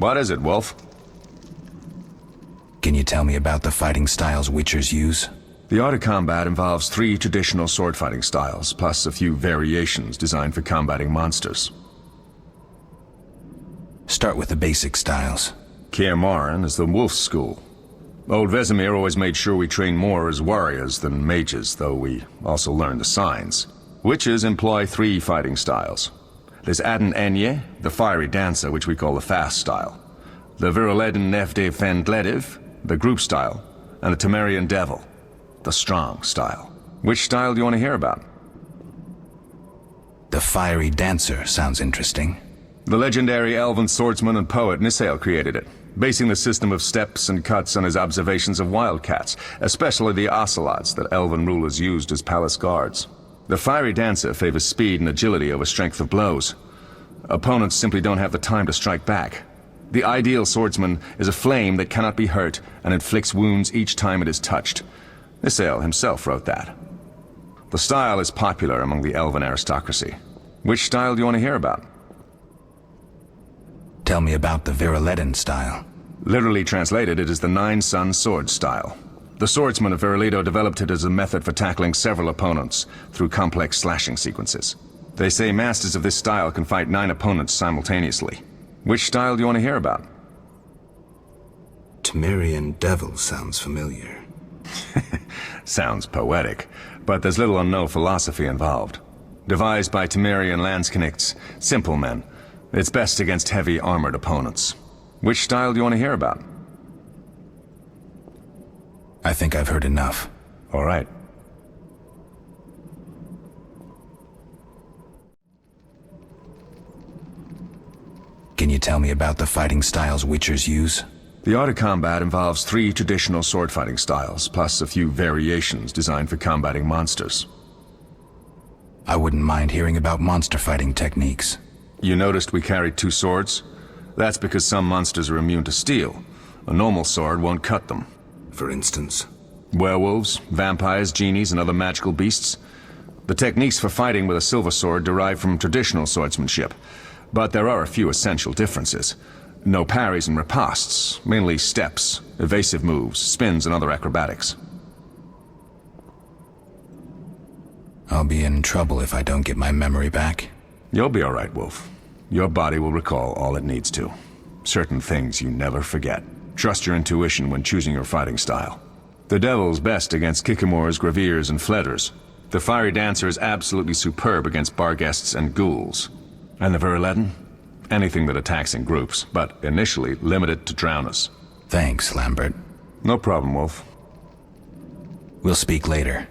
What is it, Wolf? Can you tell me about the fighting styles Witchers use? The art of combat involves 3 traditional sword-fighting styles, plus a few variations designed for combating monsters. Start with the basic styles. Kaer Morhen is the Wolf School. Old Vesemir always made sure we trained more as warriors than mages, though we also learned the signs. Witches employ 3 fighting styles. There's Aden Enye, the fiery dancer, which we call the fast style. The Viruleden Nef de Fendlediv, the group style. And the Temerian Devil, the strong style. Which style do you want to hear about? The fiery dancer sounds interesting. The legendary elven swordsman and poet Nisael created it, basing the system of steps and cuts on his observations of wildcats, especially the ocelots that elven rulers used as palace guards. The fiery dancer favors speed and agility over strength of blows. Opponents simply don't have the time to strike back. The ideal swordsman is a flame that cannot be hurt and inflicts wounds each time it is touched. Nisael himself wrote that. The style is popular among the elven aristocracy. Which style do you want to hear about? Tell me about the Viruleden style. Literally translated, it is the Nine-Sun Sword style. The swordsman of Viruledo developed it as a method for tackling several opponents through complex slashing sequences. They say masters of this style can fight 9 opponents simultaneously. Which style do you want to hear about? Temerian Devil sounds familiar. Sounds poetic, but there's little or no philosophy involved. Devised by Temerian Landsknechts, simple men. It's best against heavy armored opponents. Which style do you want to hear about? I think I've heard enough. All right. Can you tell me about the fighting styles Witchers use? The art of combat involves 3 traditional sword-fighting styles, plus a few variations designed for combating monsters. I wouldn't mind hearing about monster fighting techniques. You noticed we carried 2 swords? That's because some monsters are immune to steel. A normal sword won't cut them. For instance? Werewolves, vampires, genies, and other magical beasts. The techniques for fighting with a silver sword derive from traditional swordsmanship, but there are a few essential differences. No parries and ripostes, mainly steps, evasive moves, spins, and other acrobatics. I'll be in trouble if I don't get my memory back. You'll be all right, Wolf. Your body will recall all it needs to. Certain things you never forget. Trust your intuition when choosing your fighting style. The Devil's best against Kikimors, Graviers, and Fledders. The Fiery Dancer is absolutely superb against Barghests and Ghouls. And the Viruleden? Anything that attacks in groups, but initially limited to drowners. Thanks, Lambert. No problem, Wolf. We'll speak later.